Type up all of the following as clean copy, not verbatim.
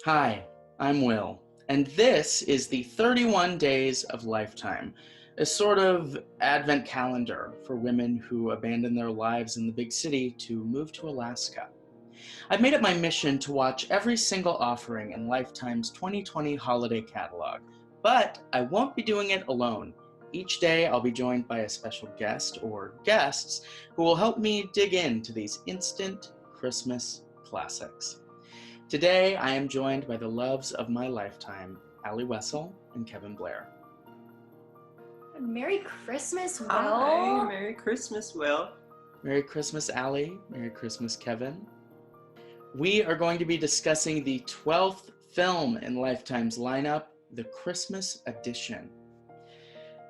Hi, I'm Will, and this is the 31 Days of Lifetime, a sort of advent calendar for women who abandon their lives in the big city to move to Alaska. I've made it my mission to watch every single offering in Lifetime's 2020 holiday catalog, but I won't be doing it alone. Each day I'll be joined by a special guest or guests who will help me dig into these instant Christmas classics. Today, I am joined by the loves of my lifetime, Allie, Wessel, and Kevin Blair. Merry Christmas, Will. Hi, Merry Christmas, Will. Merry Christmas, Allie. Merry Christmas, Kevin. We are going to be discussing the 12th film in Lifetime's lineup, the Christmas Edition.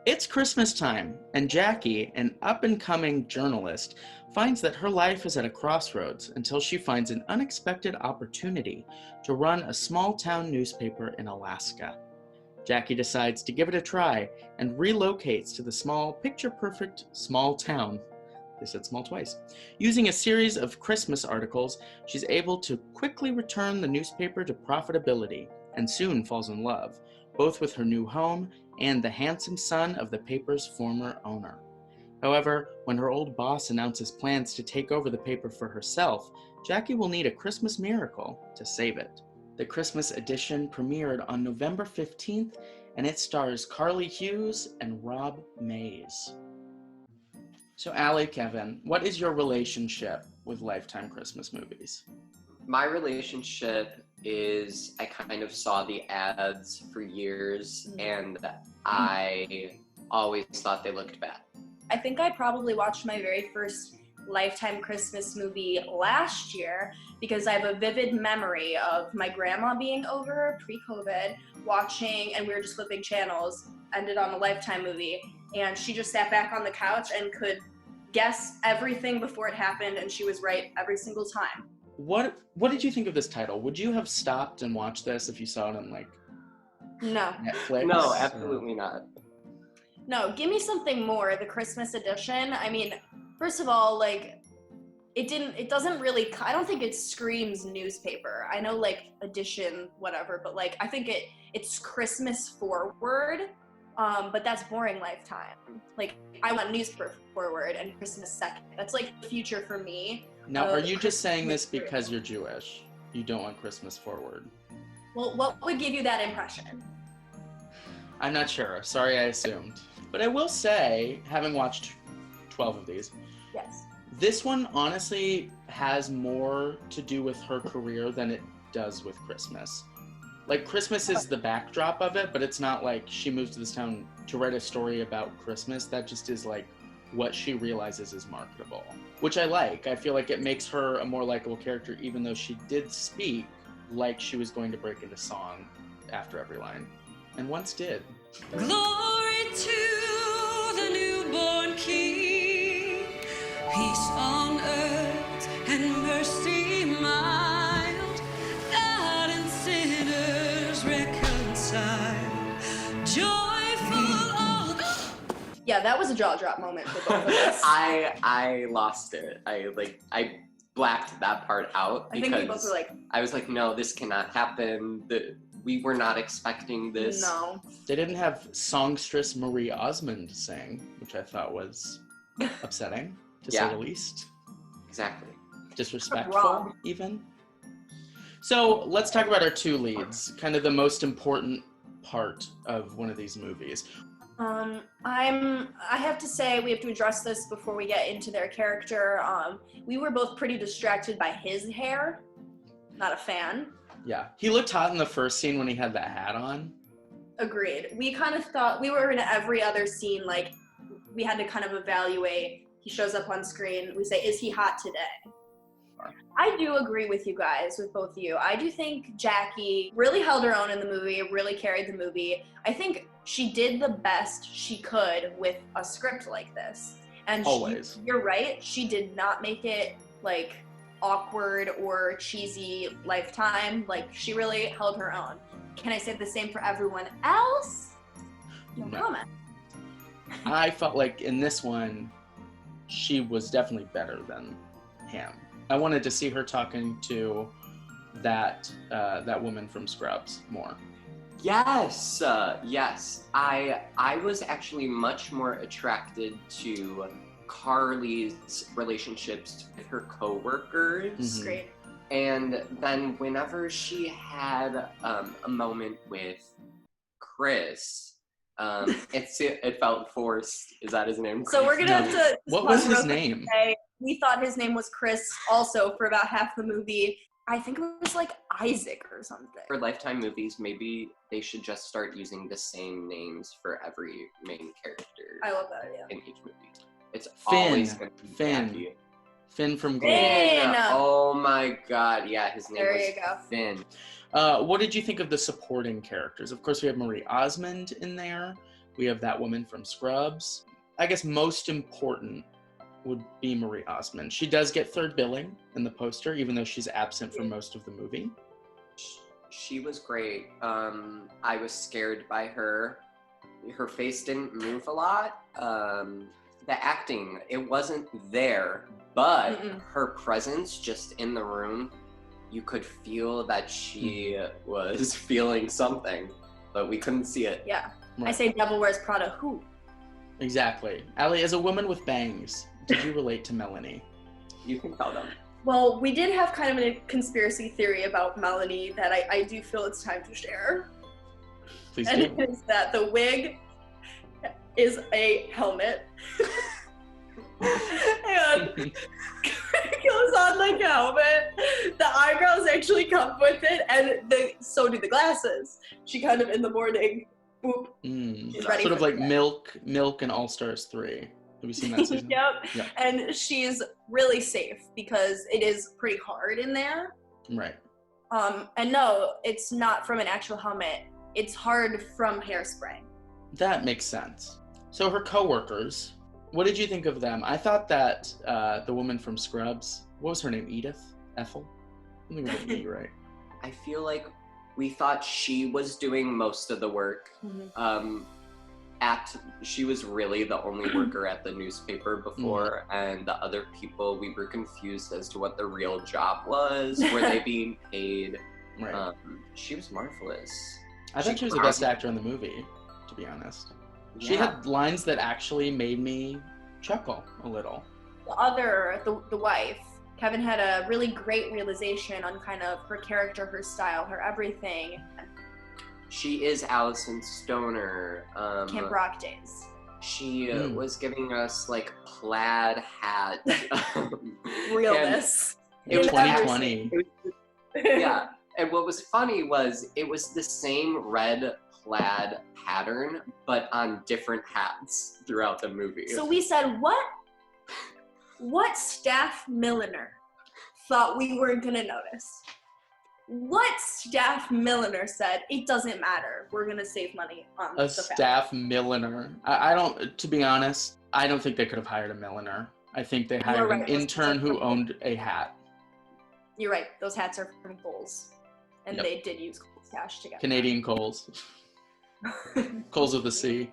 It's Christmas time, and Jackie, an up-and-coming journalist, finds that her life is at a crossroads until she finds an unexpected opportunity to run a small-town newspaper in Alaska. Jackie decides to give it a try and relocates to the small, picture-perfect small town. They said small twice. Using a series of Christmas articles, she's able to quickly return the newspaper to profitability and soon falls in love, both with her new home and the handsome son of the paper's former owner. However, when her old boss announces plans to take over the paper for herself, Jackie will need a Christmas miracle to save it. The Christmas edition premiered on November 15th, and it stars Carly Hughes and Rob Mays. So, Allie, Kevin, what is your relationship with Lifetime Christmas movies? My relationship is I kind of saw the ads for years and I always thought they looked bad. I think I probably watched my very first Lifetime Christmas movie last year because I have a vivid memory of my grandma being over pre-COVID, watching, and we were just flipping channels, ended on a Lifetime movie, and she just sat back on the couch and could guess everything before it happened, and she was right every single time. What did you think of this title? Would you have stopped and watched this if you saw it on No. Netflix? No, absolutely not. No, give me something more, the Christmas edition. I mean, first of all, it doesn't really, I don't think it screams newspaper. I know edition, whatever, but I think it's Christmas forward, but that's boring Lifetime. I want newspaper forward and Christmas second. That's the future for me. Now, are you just saying this because you're Jewish? You don't want Christmas forward? Well, what would give you that impression? I'm not sure. Sorry, I assumed. But I will say, having watched 12 of these, yes, this one honestly has more to do with her career than it does with Christmas. Christmas is the backdrop of it, but it's not like she moves to this town to write a story about Christmas. That just is what she realizes is marketable, which I like. I feel like it makes her a more likable character, even though she did speak like she was going to break into song after every line, and once did. Glory to the newborn King, peace on earth and mercy mild, God and sinners reconciled, joyful all the... Yeah, that was a jaw drop moment for both of us. I lost it. I blacked that part out I because think we both were I was like, no, this cannot happen. We were not expecting this. No. They didn't have songstress Marie Osmond sing, which I thought was upsetting, to say the least. Exactly. Disrespectful, Wrong. even. So let's talk about our two leads, kind of the most important part of one of these movies. I have to say, we have to address this before we get into their character. We were both pretty distracted by his hair. Not a fan. Yeah, he looked hot in the first scene when he had that hat on. Agreed. We kind of thought, we were in every other scene, we had to kind of evaluate. He shows up on screen, we say, is he hot today? I do agree with you guys, with both of you. I do think Jackie really held her own in the movie, really carried the movie. I think she did the best she could with a script like this. And Always. You're right, she did not make it awkward or cheesy Lifetime. She really held her own. Can I say the same for everyone else? No comment. I felt like in this one, she was definitely better than him. I wanted to see her talking to that that woman from Scrubs more. Yes, yes. I was actually much more attracted to Carly's relationships with her coworkers. Mhm. Great. And then whenever she had a moment with Chris, it felt forced. Is that his name? So we're gonna No. have to. What was pause his real quick name? and say, we thought his name was Chris also for about half the movie. I think it was like Isaac or something. For Lifetime movies, maybe they should just start using the same names for every main character I love that idea. in each movie. It's Finn. always going to be Finn. Jackie. Finn from Glee. Finn! Oh my god, yeah, his name There was you go. Finn. What did you think of the supporting characters? Of course, we have Marie Osmond in there. We have that woman from Scrubs. I guess most important would be Marie Osmond. She does get third billing in the poster, even though she's absent for most of the movie. She was great. I was scared by her. Her face didn't move a lot. The acting, it wasn't there, but her presence just in the room, you could feel that she was feeling something, but we couldn't see it. Yeah. Right. I say Devil Wears Prada. Who? Exactly. Allie, as a woman with bangs, did you relate to Melanie? You can tell them. Well, we did have kind of a conspiracy theory about Melanie that I do feel it's time to share. Please And do. it is that the wig is a helmet. And it goes on like a helmet. The eyebrows actually come with it, and so do the glasses. She kind of in the morning, boop. She's ready Sort of for like bed. Milk and All Stars 3. Have you seen that season? Yep. Yeah. And she's really safe because it is pretty hard in there. Right. And no, it's not from an actual helmet. It's hard from hairspray. That makes sense. So her coworkers, what did you think of them? I thought that the woman from Scrubs, what was her name? Edith? Ethel? I think it was E, right? I feel like we thought she was doing most of the work. She was really the only worker at the newspaper before, and the other people, we were confused as to what the real job was. Were they being paid? Right. She was marvelous. I thought she was the best actor in the movie, to be honest. She Yeah. had lines that actually made me chuckle a little. The wife, Kevin had a really great realization on kind of her character, her style, her everything. She is Allison Stoner. Camp Rock days. She was giving us like plaid hat. Realness. It was 2020. Yeah, and what was funny was it was the same red plaid pattern, but on different hats throughout the movie. So we said, what staff milliner thought we weren't gonna notice? What staff milliner said, it doesn't matter, we're gonna save money on A the staff milliner. I don't, to be honest, I don't think they could have hired a milliner. I think they hired right. an intern who owned a hat. You're right, those hats are from Kohl's. And Yep. they did use Kohl's cash together. Canadian Coles. Coles of the Sea.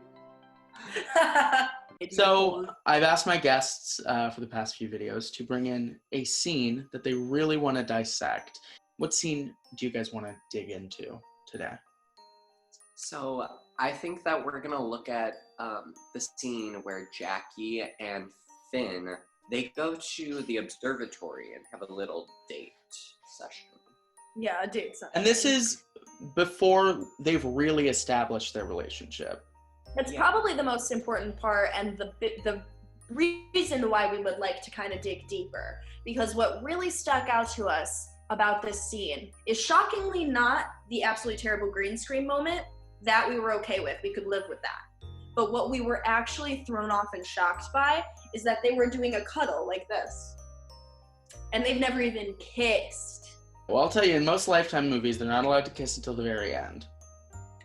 So I've asked my guests for the past few videos to bring in a scene that they really want to dissect. What scene do you guys want to dig into today? So I think that we're gonna look at the scene where Jackie and Finn, they go to the observatory and have a little date session. Yeah, a date session. And this is before they've really established their relationship. That's Yeah. probably the most important part and the reason why we would like to kind of dig deeper. Because what really stuck out to us about this scene is shockingly not the absolutely terrible green screen moment. That we were okay with. We could live with that. But what we were actually thrown off and shocked by is that they were doing a cuddle like this. And they've never even kissed. Well, I'll tell you, in most Lifetime movies, they're not allowed to kiss until the very end.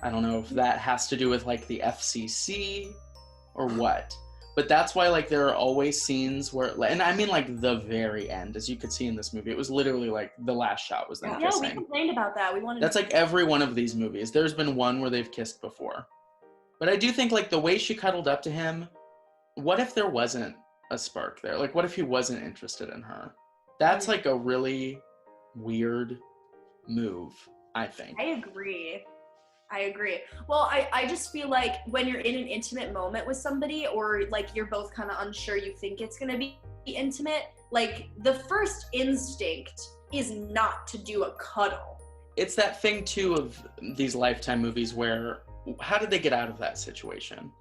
I don't know if that has to do with like the FCC or what. But that's why like there are always scenes where, and I mean like the very end, as you could see in this movie, it was literally like the last shot was them Yeah, we kissing. complained about that. We wanted That's like every one of these movies. There's been one where they've kissed before. But I do think like the way she cuddled up to him, what if there wasn't a spark there? Like what if he wasn't interested in her? That's like a really weird move, I think. I agree. Well, I just feel like when you're in an intimate moment with somebody, or like you're both kind of unsure, you think it's gonna be intimate, like the first instinct is not to do a cuddle. It's that thing too of these Lifetime movies where, how did they get out of that situation?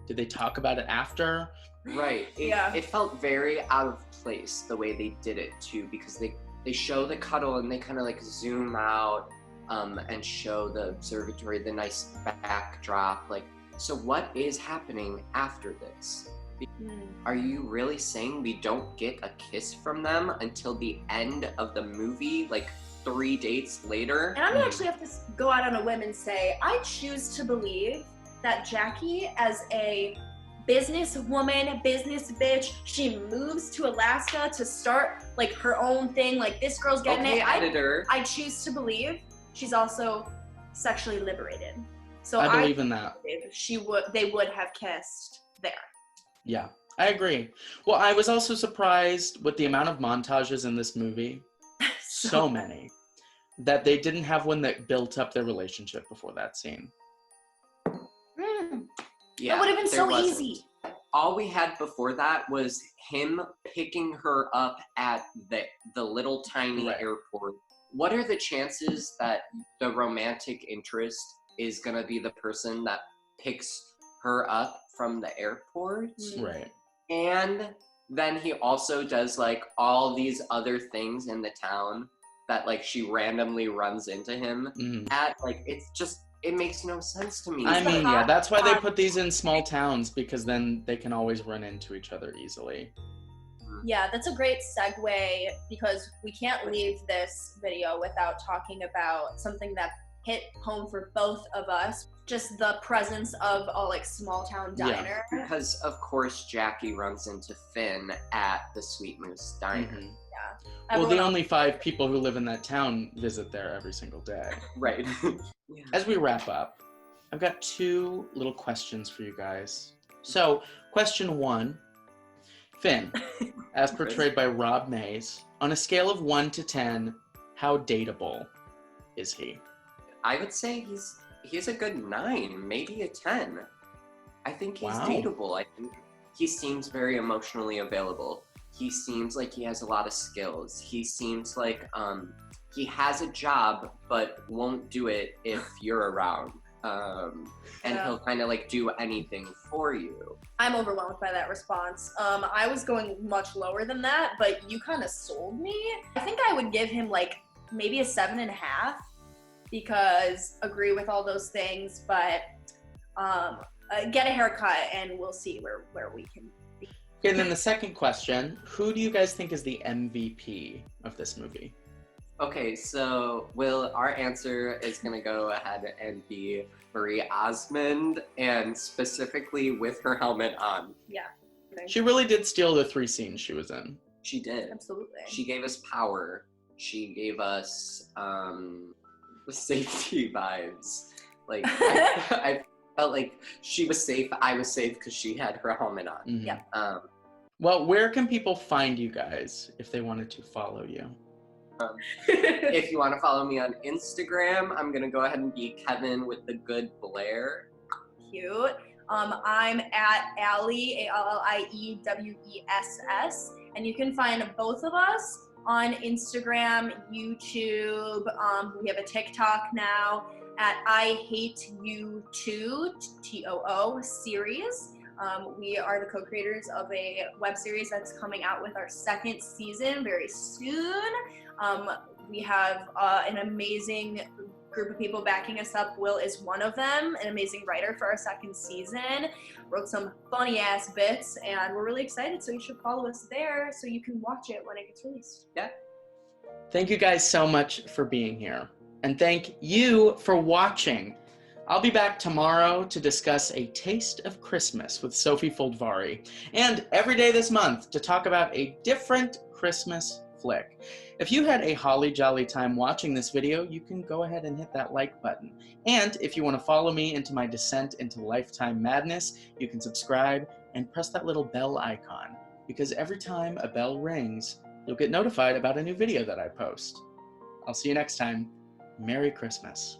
Did they talk about it after? Right. It felt very out of place the way they did it too, because they show the cuddle and they kind of like zoom out and show the observatory, the nice backdrop. Like, so what is happening after this? Are you really saying we don't get a kiss from them until the end of the movie, like 3 dates later? And I'm gonna actually have to go out on a whim and say, I choose to believe that Jackie, as a businesswoman, business bitch, she moves to Alaska to start like her own thing. Like, this girl's getting it. Editor. I choose to believe she's also sexually liberated. So I believe in that. They would have kissed there. Yeah, I agree. Well, I was also surprised with the amount of montages in this movie. So many. That they didn't have one that built up their relationship before that scene. Yeah, that would have been so easy. All we had before that was him picking her up at the little tiny airport. What are the chances that the romantic interest is going to be the person that picks her up from the airport? Right. And then he also does like all these other things in the town that like she randomly runs into him at. Like, it's just, it makes no sense to me. I mean, yeah, that's why they put these in small towns, because then they can always run into each other easily. Yeah, that's a great segue, because we can't leave this video without talking about something that hit home for both of us. Just the presence of a like small town diner. Yeah, because of course Jackie runs into Finn at the Sweet Moose Diner. Yeah. Well, the only 5 people who live in that town visit there every single day. Right. As we wrap up, I've got 2 little questions for you guys. So, question 1, Finn, as portrayed by Rob Mays, on a scale of 1 to 10, how dateable is he? I would say he's a good 9, maybe a 10. I think he's Wow. dateable. I think he seems very emotionally available. He seems like he has a lot of skills. He seems like he has a job but won't do it if you're around. And he'll kind of like do anything for you. I'm overwhelmed by that response. I was going much lower than that, but you kind of sold me. I think I would give him like maybe a 7.5, because agree with all those things, but get a haircut and we'll see where we can be. Okay, and then the second question, who do you guys think is the MVP of this movie? Okay, so our answer is gonna go ahead and be Marie Osmond, and specifically with her helmet on. Yeah. She really did steal the 3 scenes she was in. She did. Absolutely. She gave us power. She gave us safety vibes. Like, I felt like she was safe, I was safe, because she had her helmet on. Mhm. Yeah. Well, where can people find you guys if they wanted to follow you? If you want to follow me on Instagram, I'm gonna go ahead and be Kevin with the good Blair. Cute. I'm at Allie, ALLIEWESS, and you can find both of us on Instagram, YouTube. We have a TikTok now at I Hate You Too, TOO series. We are the co-creators of a web series that's coming out with our 2nd season very soon. We have an amazing group of people backing us up. Will is one of them, an amazing writer for our 2nd season. Wrote some funny ass bits, and we're really excited, so you should follow us there so you can watch it when it gets released. Yeah. Thank you guys so much for being here. And thank you for watching. I'll be back tomorrow to discuss A Taste of Christmas with Sophie Foldvari, and every day this month to talk about a different Christmas flick. If you had a holly jolly time watching this video, you can go ahead and hit that like button. And if you want to follow me into my descent into Lifetime madness, you can subscribe and press that little bell icon, because every time a bell rings, you'll get notified about a new video that I post. I'll see you next time. Merry Christmas.